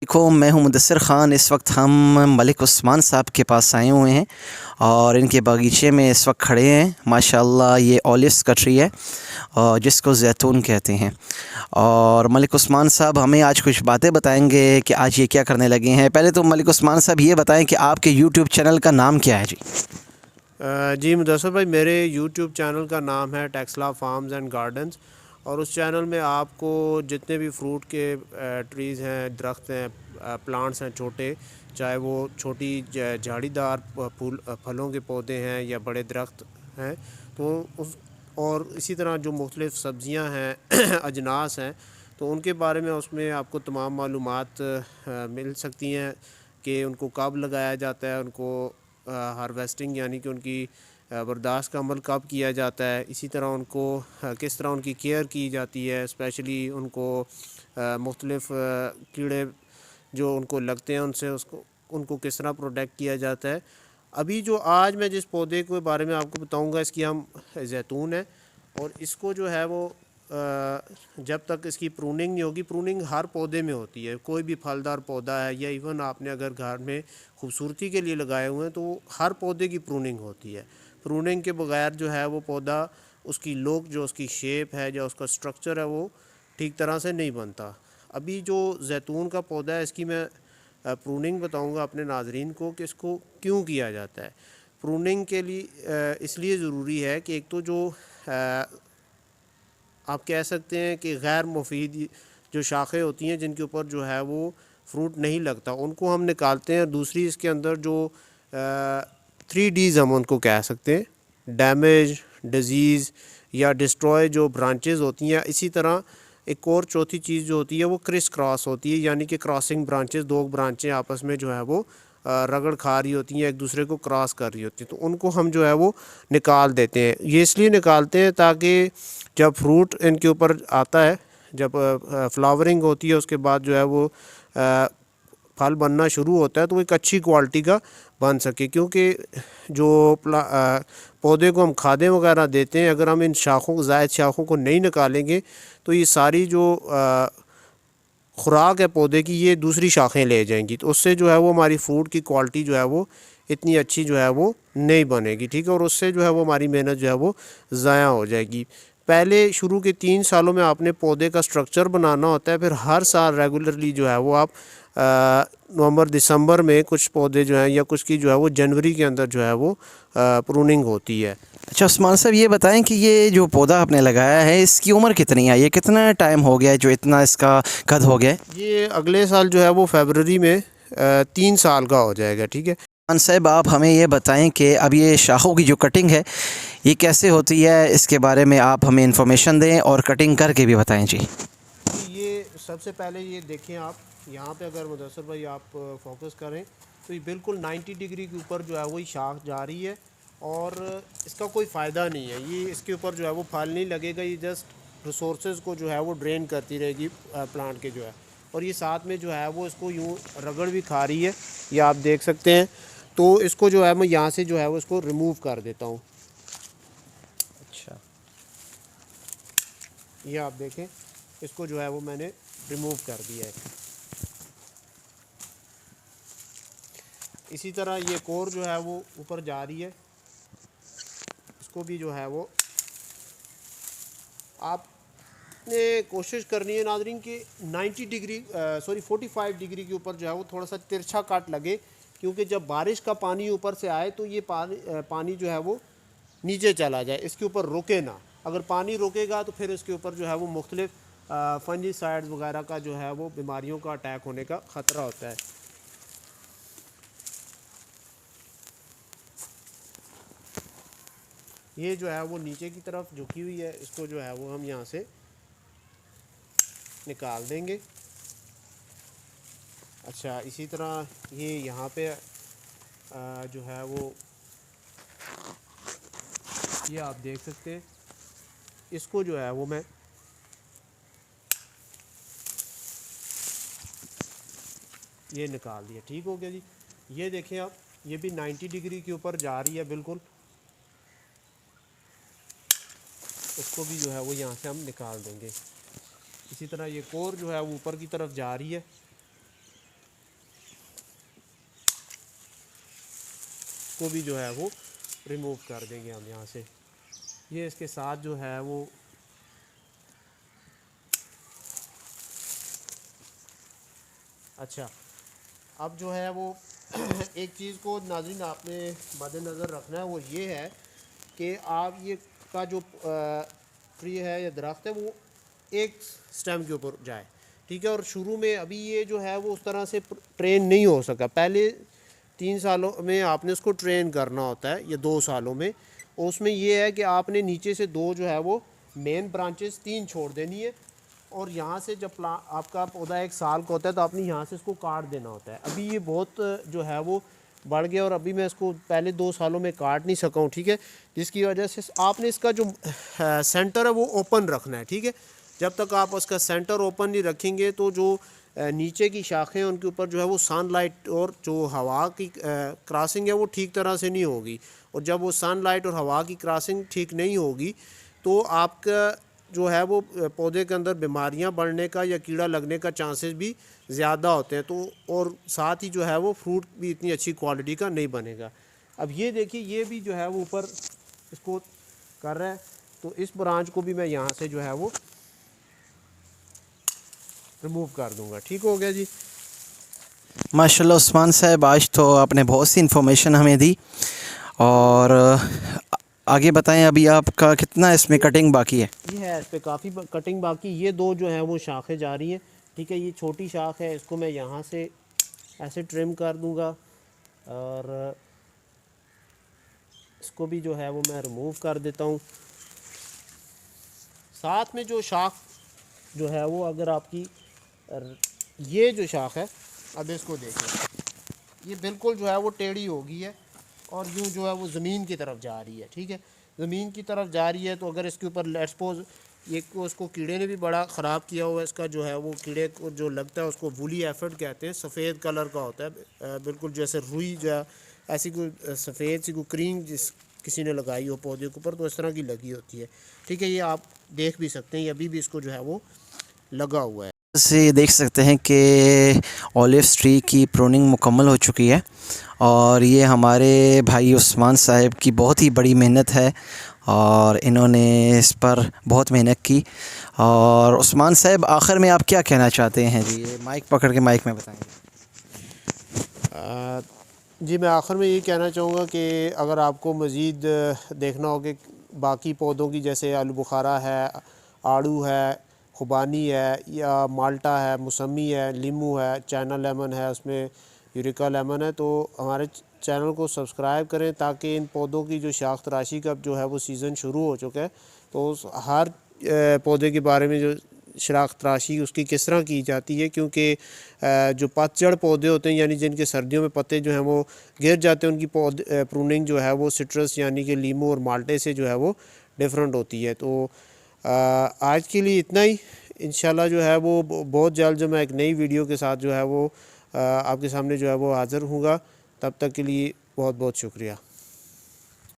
دیکھو میں ہوں مدثر خان. اس وقت ہم ملک عثمان صاحب کے پاس آئے ہوئے ہیں اور ان کے باغیچے میں اس وقت کھڑے ہیں. ماشاءاللہ یہ اولیس کا ٹری ہے اور جس کو زیتون کہتے ہیں. اور ملک عثمان صاحب ہمیں آج کچھ باتیں بتائیں گے کہ آج یہ کیا کرنے لگے ہیں. پہلے تو ملک عثمان صاحب یہ بتائیں کہ آپ کے یوٹیوب چینل کا نام کیا ہے جی؟ جی مدثر بھائی، میرے یوٹیوب چینل کا نام ہے ٹیکسلا فارمز اینڈ گارڈنز، اور اس چینل میں آپ کو جتنے بھی فروٹ کے ٹریز ہیں، درخت ہیں، پلانٹس ہیں چھوٹے، چاہے وہ چھوٹی جھاڑی دار پھلوں کے پودے ہیں یا بڑے درخت ہیں، تو اور اسی طرح جو مختلف سبزیاں ہیں اجناس ہیں، تو ان کے بارے میں اس میں آپ کو تمام معلومات مل سکتی ہیں کہ ان کو کب لگایا جاتا ہے، ان کو ہارویسٹنگ یعنی کہ ان کی برداشت کا عمل کب کیا جاتا ہے، اسی طرح ان کو کس طرح ان کی کیئر کی جاتی ہے، اسپیشلی ان کو مختلف کیڑے جو ان کو لگتے ہیں ان کو کس طرح پروٹیکٹ کیا جاتا ہے. ابھی جو آج میں جس پودے کے بارے میں آپ کو بتاؤں گا، اس کی ہم زیتون ہے، اور اس کو جو ہے وہ جب تک اس کی پروننگ نہیں ہوگی، پروننگ ہر پودے میں ہوتی ہے، کوئی بھی پھلدار پودا ہے یا ایون آپ نے اگر گھر میں خوبصورتی کے لیے لگائے ہوئے ہیں تو ہر پودے کی پروننگ ہوتی ہے. پروننگ کے بغیر جو ہے وہ پودا، اس کی لوک جو اس کی شیپ ہے یا اس کا سٹرکچر ہے، وہ ٹھیک طرح سے نہیں بنتا. ابھی جو زیتون کا پودا ہے، اس کی میں پروننگ بتاؤں گا اپنے ناظرین کو کہ اس کو کیوں کیا جاتا ہے. پروننگ کے لیے اس لیے ضروری ہے کہ ایک تو جو آپ کہہ سکتے ہیں کہ غیر مفید جو شاخیں ہوتی ہیں جن کے اوپر جو ہے وہ فروٹ نہیں لگتا، ان کو ہم نکالتے ہیں. دوسری اس کے اندر جو 3 Ds ہم ان کو کہہ سکتے ہیں، ڈیمیج، ڈیزیز یا ڈسٹروائے جو برانچز ہوتی ہیں. اسی طرح ایک اور چوتھی چیز جو ہوتی ہے وہ کرس کراس ہوتی ہے، یعنی کہ کراسنگ برانچز، 2 برانچیں آپس میں جو ہے وہ رگڑ کھا رہی ہوتی ہیں، ایک دوسرے کو کراس کر رہی ہوتی ہیں، تو ان کو ہم جو ہے وہ نکال دیتے ہیں. یہ اس لیے نکالتے ہیں تاکہ جب فروٹ ان کے اوپر آتا ہے، جب فلاورنگ ہوتی ہے، اس کے بعد جو ہے وہ پھل بننا شروع ہوتا ہے، تو وہ ایک اچھی کوالٹی کا بن سکے. کیونکہ جو پودے کو ہم کھادیں وغیرہ دیتے ہیں، اگر ہم ان زائد شاخوں کو نہیں نکالیں گے تو یہ ساری جو خوراک ہے پودے کی، یہ دوسری شاخیں لے جائیں گی، تو اس سے جو ہے وہ ہماری فوڈ کی کوالٹی جو ہے وہ اتنی اچھی جو ہے وہ نہیں بنے گی. ٹھیک ہے، اور اس سے جو ہے وہ ہماری محنت جو ہے وہ ضائع ہو جائے گی. پہلے شروع کے 3 سالوں میں آپ نے پودے کا سٹرکچر بنانا ہوتا ہے، پھر ہر سال ریگولرلی جو ہے وہ آپ نومبر دسمبر میں کچھ پودے جو ہیں یا کچھ کی جو ہے وہ جنوری کے اندر جو ہے وہ پروننگ ہوتی ہے. اچھا عثمان صاحب یہ بتائیں کہ یہ جو پودا آپ نے لگایا ہے اس کی عمر کتنی ہے؟ یہ کتنا ٹائم ہو گیا ہے جو اتنا اس کا قد ہو گیا ہے؟ یہ اگلے سال جو ہے وہ فیبرری میں 3 سال کا ہو جائے گا. ٹھیک ہے عثمان صاحب آپ ہمیں یہ بتائیں کہ اب یہ شاخوں کی جو کٹنگ ہے یہ کیسے ہوتی ہے، اس کے بارے میں آپ ہمیں انفارمیشن دیں اور کٹنگ کر کے بھی بتائیں جی. یہ سب سے پہلے یہ دیکھیں، آپ یہاں پہ اگر مدثر بھائی آپ فوکس کریں تو یہ بالکل 90 ڈگری کے اوپر جو ہے وہ شاخ جا رہی ہے، اور اس کا کوئی فائدہ نہیں ہے. یہ اس کے اوپر جو ہے وہ پھل نہیں لگے گا، یہ جسٹ ریسورسز کو جو ہے وہ ڈرین کرتی رہے گی پلانٹ کے جو ہے. اور یہ ساتھ میں جو ہے وہ اس کو یوں رگڑ بھی کھا رہی ہے، یہ آپ دیکھ سکتے ہیں. تو اس کو جو ہے میں یہاں سے جو ہے وہ اس کو ریموو کر دیتا ہوں. اچھا یہ آپ دیکھیں، اس کو جو ہے وہ میں نے ریموو کر دیا ہے. اسی طرح یہ کور جو ہے وہ اوپر جا رہی ہے، اس کو بھی جو ہے وہ آپ نے کوشش کرنی ہے ناظرین کہ 45 ڈگری کے اوپر جو ہے وہ تھوڑا سا ترچھا کاٹ لگے، کیونکہ جب بارش کا پانی اوپر سے آئے تو یہ پانی جو ہے وہ نیچے چلا جائے، اس کے اوپر رکے نہ. اگر پانی رکے گا تو پھر اس کے اوپر جو ہے وہ مختلف فنجی سائڈز وغیرہ کا جو ہے وہ بیماریوں کا اٹیک ہونے کا خطرہ ہوتا ہے. یہ جو ہے وہ نیچے کی طرف جھکی ہوئی ہے، اس کو جو ہے وہ ہم یہاں سے نکال دیں گے. اچھا، اسی طرح یہ یہاں پہ جو ہے وہ یہ آپ دیکھ سکتے ہیں، اس کو جو ہے وہ میں یہ نکال دیا. ٹھیک ہو گیا جی. یہ دیکھیں آپ، یہ بھی 90 ڈگری کے اوپر جا رہی ہے بالکل، اس کو بھی جو ہے وہ یہاں سے ہم نکال دیں گے. اسی طرح یہ کور جو ہے وہ اوپر کی طرف جا رہی ہے، کو بھی جو ہے وہ ریموو کر دیں گے ہم یہاں سے. یہ اس کے ساتھ جو ہے وہ اچھا اب جو ہے وہ ایک چیز کو ناظرین آپ نے مد نظر رکھنا ہے، وہ یہ ہے کہ آپ یہ کا جو ٹری ہے یا درخت ہے وہ ایک سٹیم کے اوپر جائے، ٹھیک ہے. اور شروع میں ابھی یہ جو ہے وہ اس طرح سے ٹرین نہیں ہو سکا. پہلے 3 سالوں میں آپ نے اس کو ٹرین کرنا ہوتا ہے یا 2 سالوں میں. اور اس میں یہ ہے کہ آپ نے نیچے سے 2 جو ہے وہ مین برانچز 3 چھوڑ دینی ہے. اور یہاں سے جب آپ کا پودا 1 سال کا ہوتا ہے تو آپ نے یہاں سے اس کو کاٹ دینا ہوتا ہے. ابھی یہ بہت جو ہے وہ بڑھ گیا اور ابھی میں اس کو پہلے 2 سالوں میں کاٹ نہیں سکا ہوں، ٹھیک ہے. جس کی وجہ سے آپ نے اس کا جو سینٹر ہے وہ اوپن رکھنا ہے، ٹھیک ہے. جب تک آپ اس کا سینٹر اوپن نہیں رکھیں گے تو جو نیچے کی شاخیں ان کے اوپر جو ہے وہ سن لائٹ اور جو ہوا کی کراسنگ ہے وہ ٹھیک طرح سے نہیں ہوگی. اور جب وہ سن لائٹ اور ہوا کی کراسنگ ٹھیک نہیں ہوگی تو آپ کا جو ہے وہ پودے کے اندر بیماریاں بڑھنے کا یا کیڑا لگنے کا چانسز بھی زیادہ ہوتے ہیں. تو اور ساتھ ہی جو ہے وہ فروٹ بھی اتنی اچھی کوالٹی کا نہیں بنے گا. اب یہ دیکھیے یہ بھی جو ہے وہ اوپر اس کو کر رہا ہے، تو اس برانچ کو بھی میں یہاں سے جو ہے وہ ریموو کر دوں گا. ٹھیک ہو گیا جی. ماشاءاللہ عثمان صاحب، آج تو آپ نے بہت سی انفارمیشن ہمیں دی. اور آگے بتائیں ابھی آپ کا کتنا اس میں کٹنگ باقی ہے؟ یہ ہے اس پہ کافی کٹنگ باقی. یہ 2 جو ہیں وہ شاخیں جا رہی ہیں، ٹھیک ہے. یہ چھوٹی شاخ ہے، اس کو میں یہاں سے ایسے ٹرم کر دوں گا اور اس کو بھی جو ہے وہ میں ریموو کر دیتا ہوں. ساتھ میں جو شاخ جو ہے وہ اگر آپ کی یہ جو شاخ ہے اب اس کو دیکھیں، یہ بالکل جو ہے وہ ٹیڑھی ہو گئی ہے اور یوں جو ہے وہ زمین کی طرف جا رہی ہے، ٹھیک ہے. زمین کی طرف جا رہی ہے تو اگر اس کے اوپر لیٹ سپوز یہ کو اس کو کیڑے نے بھی بڑا خراب کیا ہوا ہے. اس کا جو ہے وہ کیڑے کو جو لگتا ہے اس کو وولی ایفڈ کہتے ہیں، سفید کلر کا ہوتا ہے، بالکل جیسے روئی جو ایسی کوئی سفید سی کوئی کریم جس کسی نے لگائی ہو پودے کے اوپر تو اس طرح کی لگی ہوتی ہے، ٹھیک ہے. یہ آپ دیکھ بھی سکتے ہیں، ابھی بھی اس کو جو ہے وہ لگا ہوا ہے. سے دیکھ سکتے ہیں کہ اولیوس ٹری کی پروننگ مکمل ہو چکی ہے اور یہ ہمارے بھائی عثمان صاحب کی بہت ہی بڑی محنت ہے اور انہوں نے اس پر بہت محنت کی. اور عثمان صاحب آخر میں آپ کیا کہنا چاہتے ہیں؟ جی یہ مائک پکڑ کے مائک میں بتائیں گے. جی میں آخر میں یہ کہنا چاہوں گا کہ اگر آپ کو مزید دیکھنا ہو کہ باقی پودوں کی جیسے آلو بخارا ہے، آڑو ہے، خوبانی ہے یا مالٹا ہے، موسمی ہے، لیمو ہے، چائنا لیمن ہے، اس میں یوریکا لیمن ہے، تو ہمارے چینل کو سبسکرائب کریں تاکہ ان پودوں کی جو شاخ تراشی کا جو ہے وہ سیزن شروع ہو چکا ہے تو ہر پودے کے بارے میں جو شاخ تراشی اس کی کس طرح کی جاتی ہے، کیونکہ جو پتجھڑ پودے ہوتے ہیں یعنی جن کے سردیوں میں پتے جو ہیں وہ گر جاتے ہیں ان کی پروننگ جو ہے وہ سٹرس یعنی کہ لیمو اور مالٹے سے جو ہے وہ ڈیفرنٹ ہوتی ہے. تو آج کے لیے اتنا ہی. انشاءاللہ جو ہے وہ بہت جلد جو میں ایک نئی ویڈیو کے ساتھ جو ہے وہ آپ کے سامنے جو ہے وہ حاضر ہوں گا. تب تک کے لیے بہت بہت شکریہ.